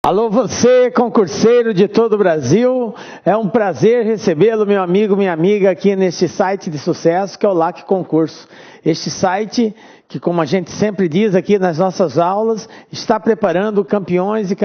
Alô você, concurseiro de todo o Brasil, é um prazer recebê-lo, meu amigo, minha amiga, aqui neste site de sucesso que é o LAC Concurso. Este site que, como a gente sempre diz aqui nas nossas aulas, está preparando campeões e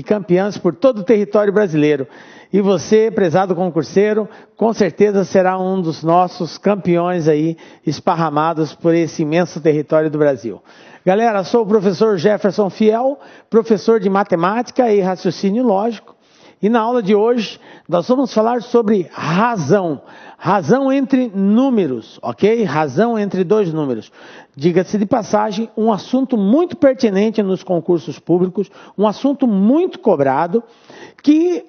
campeãs por todo o território brasileiro. E você, prezado concurseiro, com certeza será um dos nossos campeões aí esparramados por esse imenso território do Brasil. Galera, sou o professor Jefferson Fiel, professor de matemática e raciocínio lógico. E na aula de hoje nós vamos falar sobre razão. Razão entre números, ok? Razão entre dois números. Diga-se de passagem, um assunto muito pertinente nos concursos públicos, um assunto muito cobrado, que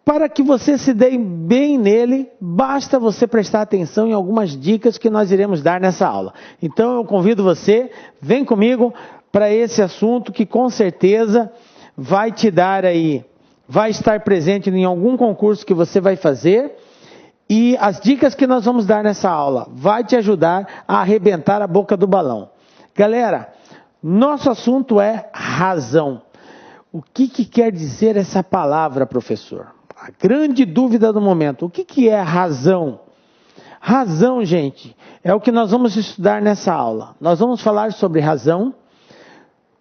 para que você se dê bem nele, basta você prestar atenção em algumas dicas que nós iremos dar nessa aula. Então eu convido você, vem comigo para esse assunto que com certeza vai te dar aí, vai estar presente em algum concurso que você vai fazer. E as dicas que nós vamos dar nessa aula vai te ajudar a arrebentar a boca do balão. Galera, nosso assunto é razão. O que quer dizer essa palavra, professor? A grande dúvida do momento, o que é razão? Razão, gente, é o que nós vamos estudar nessa aula. Nós vamos falar sobre razão,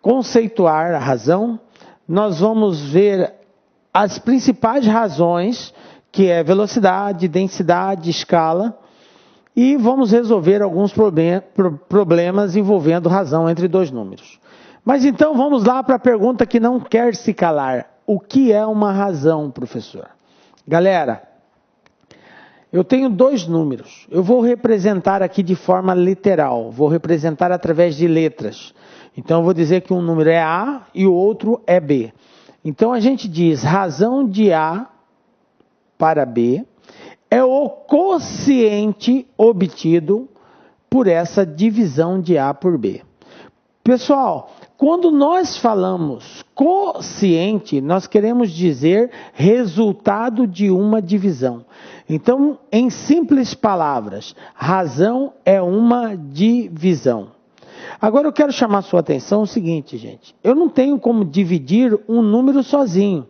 conceituar a razão, nós vamos ver as principais razões, que é velocidade, densidade, escala, e vamos resolver alguns problemas envolvendo razão entre dois números. Mas então vamos lá para a pergunta que não quer se calar. O que é uma razão, professor? Galera, eu tenho dois números. Eu vou representar aqui de forma literal. Vou representar através de letras. Então eu vou dizer que um número é A e o outro é B. Então a gente diz razão de A para B é o quociente obtido por essa divisão de A por B. Pessoal, quando nós falamos quociente, nós queremos dizer resultado de uma divisão. Então, em simples palavras, razão é uma divisão. Agora eu quero chamar a sua atenção o seguinte, gente. Eu não tenho como dividir um número sozinho.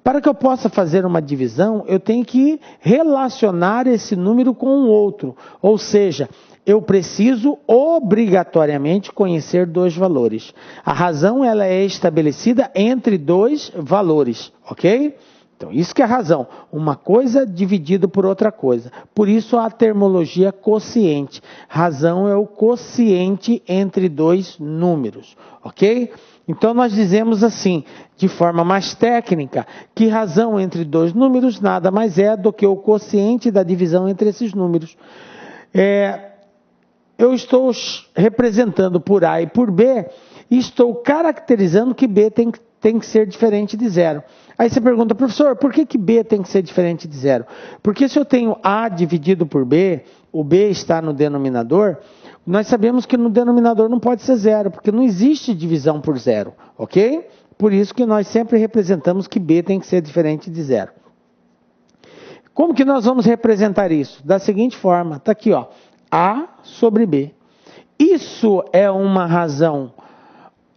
Para que eu possa fazer uma divisão, eu tenho que relacionar esse número com o outro. Ou seja, eu preciso obrigatoriamente conhecer dois valores. A razão ela é estabelecida entre dois valores, ok? Então, isso que é a razão. Uma coisa dividida por outra coisa. Por isso a termologia quociente. Razão é o quociente entre dois números, ok? Então nós dizemos assim, de forma mais técnica, que razão entre dois números nada mais é do que o quociente da divisão entre esses números. Eu estou representando por A e por B e estou caracterizando que B tem que ser diferente de zero. Aí você pergunta, professor, por que B tem que ser diferente de zero? Porque se eu tenho A dividido por B, o B está no denominador, nós sabemos que no denominador não pode ser zero, porque não existe divisão por zero, ok? Por isso que nós sempre representamos que B tem que ser diferente de zero. Como que nós vamos representar isso? Da seguinte forma, está aqui, ó, A sobre B. Isso é uma razão.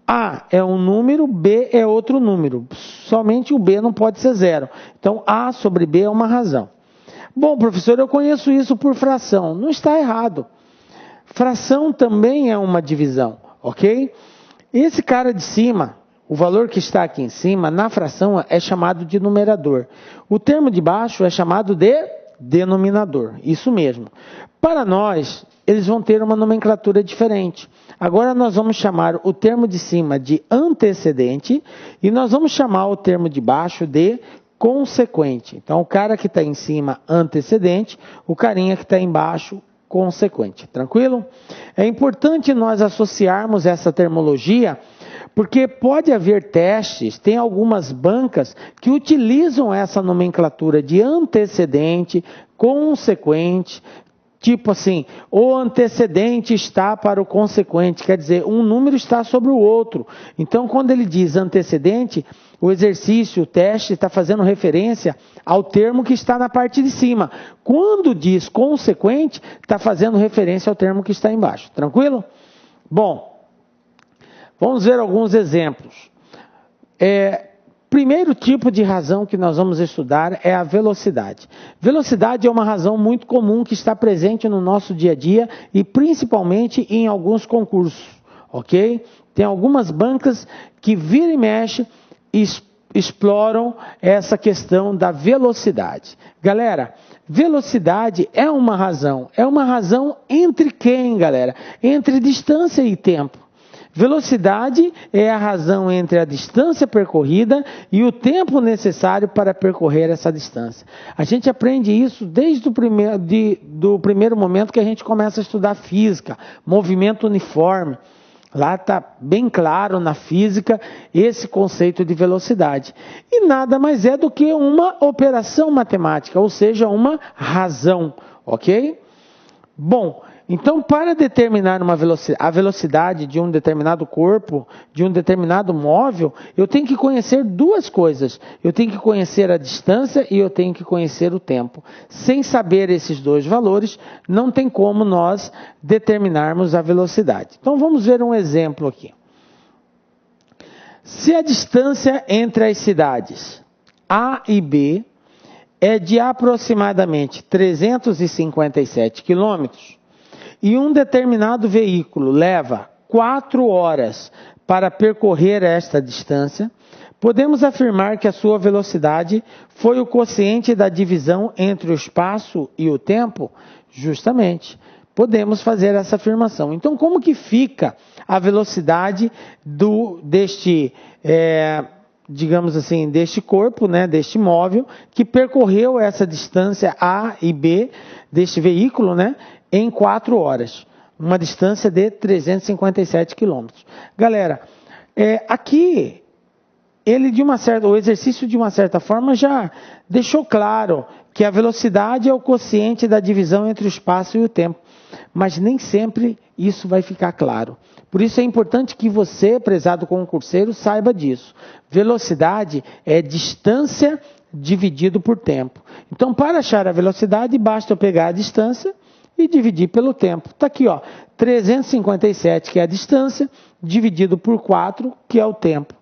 A é um número, B é outro número. Somente o B não pode ser zero. Então, A sobre B é uma razão. Bom, professor, eu conheço isso por fração. Não está errado. Fração também é uma divisão, ok? Esse cara de cima, o valor que está aqui em cima, na fração é chamado de numerador. O termo de baixo é chamado de denominador, isso mesmo. Para nós, eles vão ter uma nomenclatura diferente. Agora nós vamos chamar o termo de cima de antecedente e nós vamos chamar o termo de baixo de consequente. Então o cara que está em cima, antecedente, o carinha que está embaixo, consequente. Tranquilo? É importante nós associarmos essa termologia, porque pode haver testes, tem algumas bancas que utilizam essa nomenclatura de antecedente, consequente, tipo assim, o antecedente está para o consequente, quer dizer, um número está sobre o outro. Então, quando ele diz antecedente, o exercício, o teste, está fazendo referência ao termo que está na parte de cima. Quando diz consequente, está fazendo referência ao termo que está embaixo. Tranquilo? Bom, vamos ver alguns exemplos. primeiro tipo de razão que nós vamos estudar é a velocidade. Velocidade é uma razão muito comum que está presente no nosso dia a dia e principalmente em alguns concursos, ok? Tem algumas bancas que vira e mexe e exploram essa questão da velocidade. Galera, velocidade é uma razão entre quem, galera? Entre distância e tempo. Velocidade é a razão entre a distância percorrida e o tempo necessário para percorrer essa distância. A gente aprende isso desde do primeiro momento que a gente começa a estudar física, movimento uniforme. Lá está bem claro na física esse conceito de velocidade. E nada mais é do que uma operação matemática, ou seja, uma razão, ok? Bom, então para determinar a velocidade de um determinado corpo, de um determinado móvel, eu tenho que conhecer duas coisas. Eu tenho que conhecer a distância e eu tenho que conhecer o tempo. Sem saber esses dois valores, não tem como nós determinarmos a velocidade. Então vamos ver um exemplo aqui. Se a distância entre as cidades A e B é de aproximadamente 357 quilômetros, e um determinado veículo leva 4 horas para percorrer esta distância, podemos afirmar que a sua velocidade foi o quociente da divisão entre o espaço e o tempo? Justamente, podemos fazer essa afirmação. Então, como que fica a velocidade deste corpo, né, deste móvel, que percorreu essa distância A e B, deste veículo, né, em 4 horas, uma distância de 357 quilômetros. Galera, aqui, o exercício de uma certa forma já deixou claro que a velocidade é o quociente da divisão entre o espaço e o tempo, mas nem sempre isso vai ficar claro. Por isso é importante que você, prezado concurseiro, saiba disso. Velocidade é distância dividido por tempo. Então, para achar a velocidade, basta eu pegar a distância e dividir pelo tempo. Está aqui, ó, 357, que é a distância, dividido por 4, que é o tempo.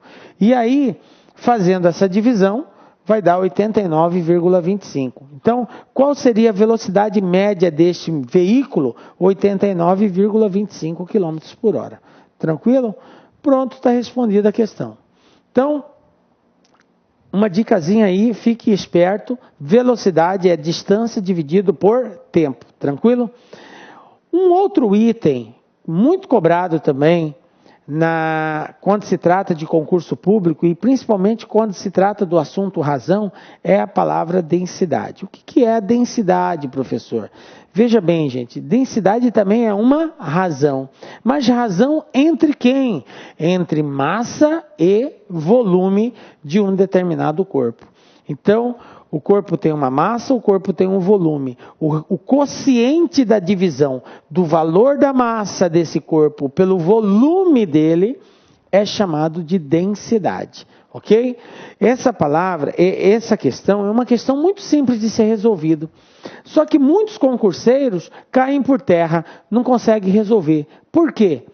E aí, fazendo essa divisão, vai dar 89,25. Então, qual seria a velocidade média deste veículo? 89,25 km por hora. Tranquilo? Pronto, está respondida a questão. Então, uma dicasinha aí, fique esperto, velocidade é distância dividido por tempo, tranquilo? Um outro item, muito cobrado também, quando se trata de concurso público e principalmente quando se trata do assunto razão, é a palavra densidade. O que é a densidade, professor? Veja bem, gente, densidade também é uma razão. Mas razão entre quem? Entre massa e volume de um determinado corpo. Então, o corpo tem uma massa, o corpo tem um volume. O quociente da divisão do valor da massa desse corpo pelo volume dele é chamado de densidade. Ok? Essa palavra, essa questão é uma questão muito simples de ser resolvido. Só que muitos concurseiros caem por terra, não conseguem resolver. Por quê?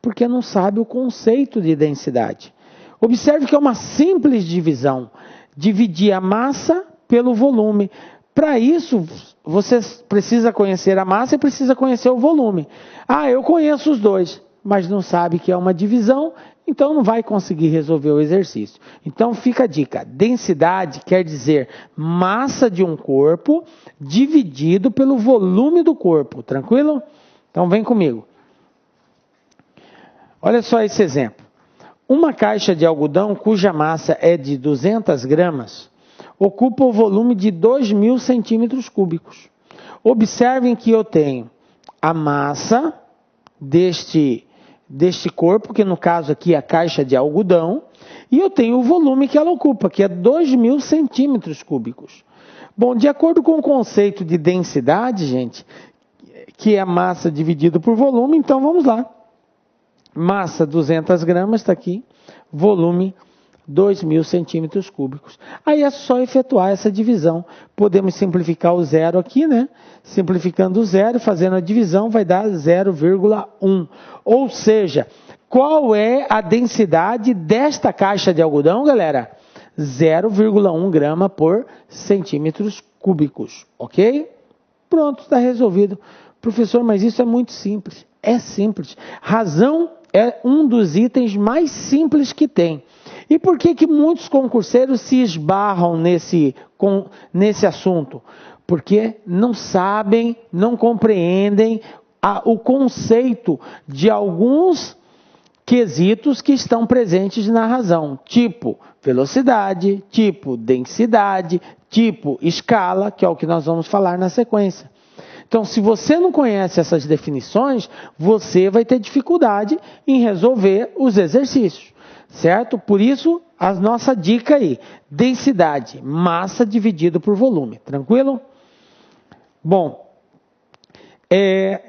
Porque não sabe o conceito de densidade. Observe que é uma simples divisão. Dividir a massa pelo volume. Para isso, você precisa conhecer a massa e precisa conhecer o volume. Ah, eu conheço os dois, mas não sabe que é uma divisão, então não vai conseguir resolver o exercício. Então fica a dica, densidade quer dizer massa de um corpo dividido pelo volume do corpo, tranquilo? Então vem comigo. Olha só esse exemplo. Uma caixa de algodão cuja massa é de 200 gramas ocupa o volume de 2.000 centímetros cúbicos. Observem que eu tenho a massa deste corpo, que no caso aqui é a caixa de algodão, e eu tenho o volume que ela ocupa, que é 2.000 centímetros cúbicos. Bom, de acordo com o conceito de densidade, gente, que é massa dividido por volume, então vamos lá. Massa 200 gramas, está aqui, volume 2.000 centímetros cúbicos. Aí é só efetuar essa divisão. Podemos simplificar o zero aqui, né? Simplificando o zero, fazendo a divisão, vai dar 0,1. Ou seja, qual é a densidade desta caixa de algodão, galera? 0,1 grama por centímetros cúbicos, ok? Pronto, está resolvido. Professor, mas isso é muito simples. É simples. Razão é um dos itens mais simples que tem. E por que muitos concurseiros se esbarram nesse assunto? Porque não sabem, não compreendem o conceito de alguns quesitos que estão presentes na razão, tipo velocidade, tipo densidade, tipo escala, que é o que nós vamos falar na sequência. Então, se você não conhece essas definições, você vai ter dificuldade em resolver os exercícios, certo? Por isso, a nossa dica aí, densidade, massa dividido por volume, tranquilo? Bom,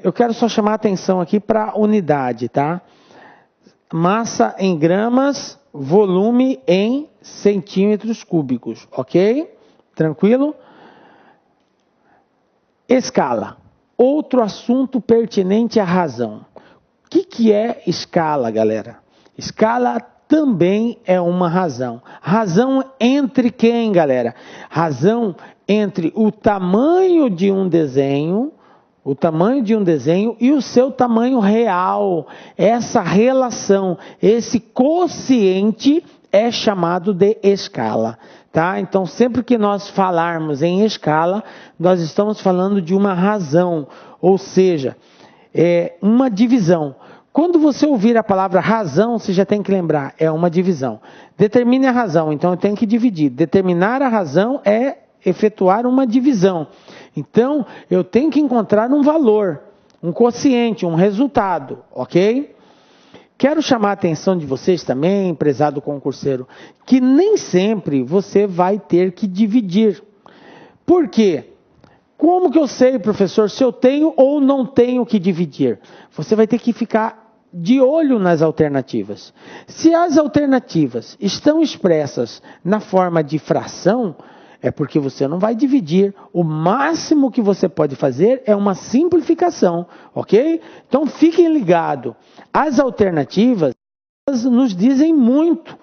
eu quero só chamar a atenção aqui para a unidade, tá? Massa em gramas, volume em centímetros cúbicos, ok? Tranquilo? Escala. Outro assunto pertinente à razão. O que é escala, galera? Escala também é uma razão. Razão entre quem, galera? Razão entre o tamanho de um desenho, e o seu tamanho real. Essa relação, esse quociente é chamado de escala. Tá? Então, sempre que nós falarmos em escala, nós estamos falando de uma razão, ou seja, uma divisão. Quando você ouvir a palavra razão, você já tem que lembrar, é uma divisão. Determine a razão, então eu tenho que dividir. Determinar a razão é efetuar uma divisão. Então, eu tenho que encontrar um valor, um quociente, um resultado, ok? Quero chamar a atenção de vocês também, prezado concurseiro, que nem sempre você vai ter que dividir. Por quê? Como que eu sei, professor, se eu tenho ou não tenho que dividir? Você vai ter que ficar de olho nas alternativas. Se as alternativas estão expressas na forma de fração, é porque você não vai dividir. O máximo que você pode fazer é uma simplificação, ok? Então fiquem ligados. As alternativas nos dizem muito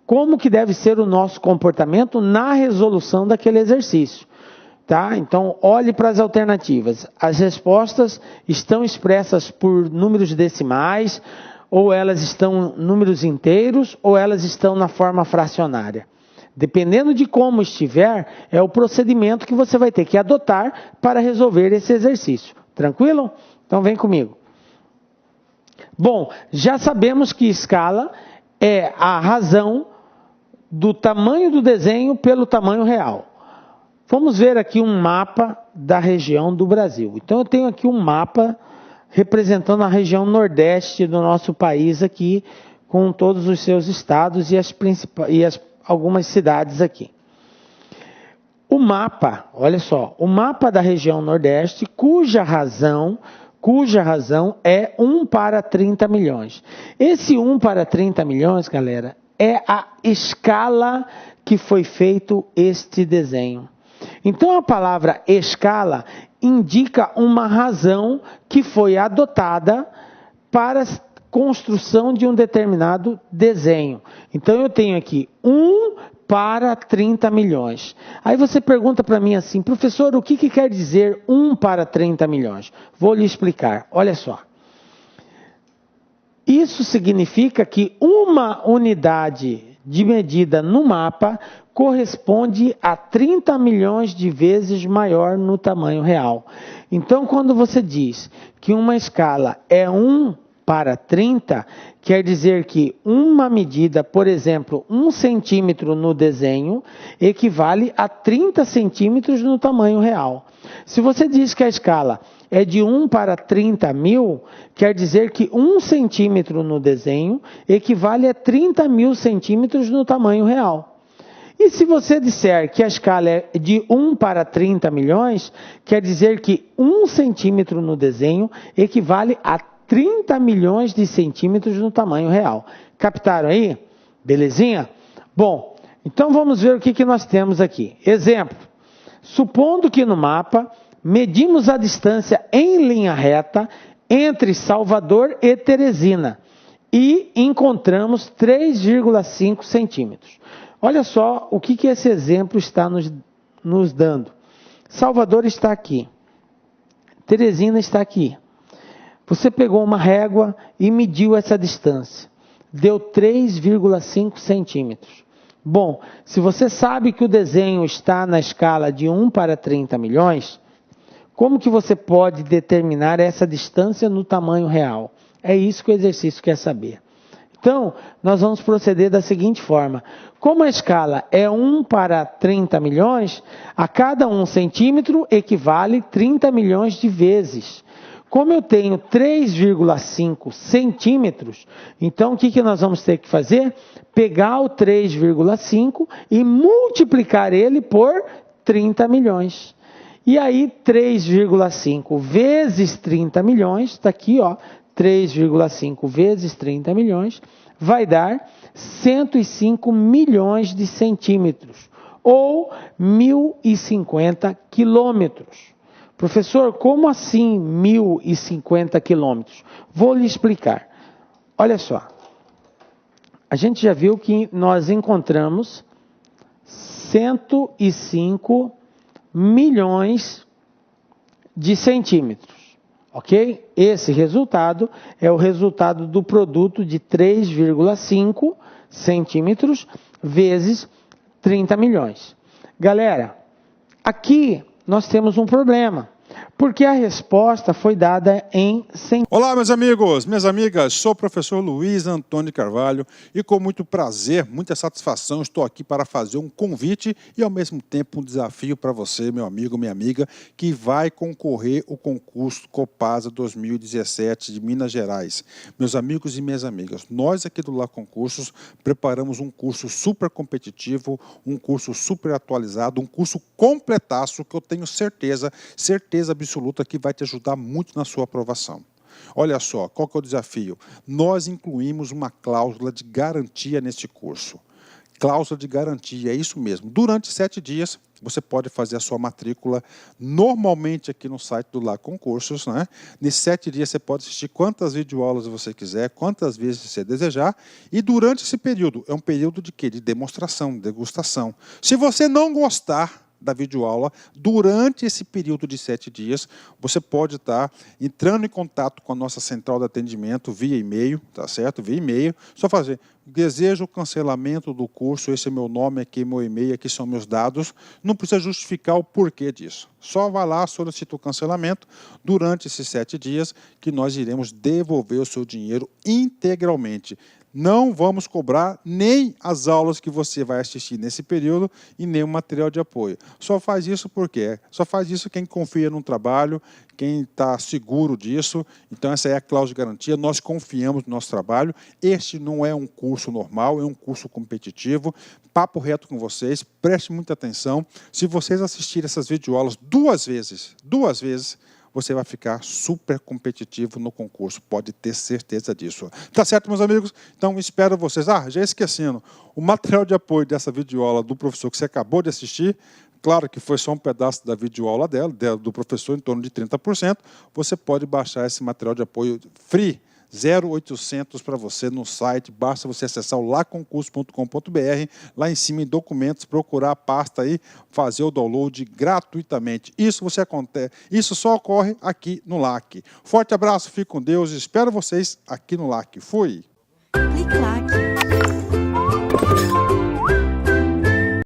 como que deve ser o nosso comportamento na resolução daquele exercício. Tá? Então, olhe para as alternativas. As respostas estão expressas por números decimais, ou elas estão números inteiros, ou elas estão na forma fracionária. Dependendo de como estiver, é o procedimento que você vai ter que adotar para resolver esse exercício. Tranquilo? Então, vem comigo. Bom, já sabemos que escala é a razão do tamanho do desenho pelo tamanho real. Vamos ver aqui um mapa da região do Brasil. Então, eu tenho aqui um mapa representando a região nordeste do nosso país aqui, com todos os seus estados e algumas cidades aqui. O mapa, olha só, o mapa da região nordeste, cuja razão é 1 para 30 milhões. Esse 1 para 30 milhões, galera, é a escala que foi feito este desenho. Então, a palavra escala indica uma razão que foi adotada para a construção de um determinado desenho. Então, eu tenho aqui 1 para 30 milhões. Aí você pergunta para mim assim, professor, o que quer dizer 1 para 30 milhões? Vou lhe explicar. Olha só. Isso significa que uma unidade de medida no mapa corresponde a 30 milhões de vezes maior no tamanho real. Então, quando você diz que uma escala é 1 para 30, quer dizer que uma medida, por exemplo, 1 centímetro no desenho, equivale a 30 centímetros no tamanho real. Se você diz que a escala é de 1 para 30 mil, quer dizer que 1 centímetro no desenho equivale a 30 mil centímetros no tamanho real. E se você disser que a escala é de 1 para 30 milhões, quer dizer que 1 centímetro no desenho equivale a 30 milhões de centímetros no tamanho real. Captaram aí? Belezinha? Bom, então vamos ver o que nós temos aqui. Exemplo, supondo que no mapa medimos a distância em linha reta entre Salvador e Teresina e encontramos 3,5 centímetros. Olha só o que esse exemplo está nos dando. Salvador está aqui. Teresina está aqui. Você pegou uma régua e mediu essa distância. Deu 3,5 centímetros. Bom, se você sabe que o desenho está na escala de 1 para 30 milhões, como que você pode determinar essa distância no tamanho real? É isso que o exercício quer saber. Então, nós vamos proceder da seguinte forma. Como a escala é 1 para 30 milhões, a cada 1 centímetro equivale 30 milhões de vezes. Como eu tenho 3,5 centímetros, então o que nós vamos ter que fazer? Pegar o 3,5 e multiplicar ele por 30 milhões. E aí, 3,5 vezes 30 milhões, está aqui, ó, 3,5 vezes 30 milhões, vai dar 105 milhões de centímetros, ou 1.050 quilômetros. Professor, como assim 1.050 quilômetros? Vou lhe explicar. Olha só, a gente já viu que nós encontramos 105 milhões de centímetros. Ok? Esse resultado é o resultado do produto de 3,5 centímetros vezes 30 milhões. Galera, aqui nós temos um problema, porque a resposta foi dada em centímetros. Olá, meus amigos, minhas amigas, sou o professor Luiz Antônio Carvalho e com muito prazer, muita satisfação, estou aqui para fazer um convite e ao mesmo tempo um desafio para você, meu amigo, minha amiga, que vai concorrer ao concurso Copasa 2017 de Minas Gerais. Meus amigos e minhas amigas, nós aqui do Lá Concursos preparamos um curso super competitivo, um curso super atualizado, um curso completaço que eu tenho certeza absoluta que vai te ajudar muito na sua aprovação. Olha só, qual que é o desafio? Nós incluímos uma cláusula de garantia neste curso. Cláusula de garantia, é isso mesmo. Durante 7 dias, você pode fazer a sua matrícula normalmente aqui no site do Lá Concursos, né? Nesses 7 dias você pode assistir quantas videoaulas você quiser, quantas vezes você desejar. E durante esse período, é um período de quê? De demonstração, de degustação. Se você não gostar da videoaula, durante esse período de 7 dias, você pode estar entrando em contato com a nossa central de atendimento via e-mail, tá certo? Via e-mail, só fazer, desejo o cancelamento do curso, esse é meu nome, aqui meu e-mail, aqui são meus dados, não precisa justificar o porquê disso. Só vai lá, solicita o cancelamento durante esses 7 dias, que nós iremos devolver o seu dinheiro integralmente. Não vamos cobrar nem as aulas que você vai assistir nesse período e nem o material de apoio. Só faz isso por quê? Só faz isso quem confia no trabalho, quem está seguro disso. Então essa é a cláusula de garantia, nós confiamos no nosso trabalho. Este não é um curso normal, é um curso competitivo. Papo reto com vocês, preste muita atenção. Se vocês assistirem essas videoaulas 2 vezes, você vai ficar super competitivo no concurso, pode ter certeza disso. Tá certo, meus amigos? Então, espero vocês. Já esquecendo, o material de apoio dessa videoaula do professor que você acabou de assistir, claro que foi só um pedaço da videoaula do professor, em torno de 30%, você pode baixar esse material de apoio free, 0800 para você no site, basta você acessar o laconcurso.com.br, lá em cima em documentos, procurar a pasta aí, fazer o download gratuitamente. Isso só ocorre aqui no LAC. Forte abraço, fique com Deus, espero vocês aqui no LAC. Fui! Clique LAC.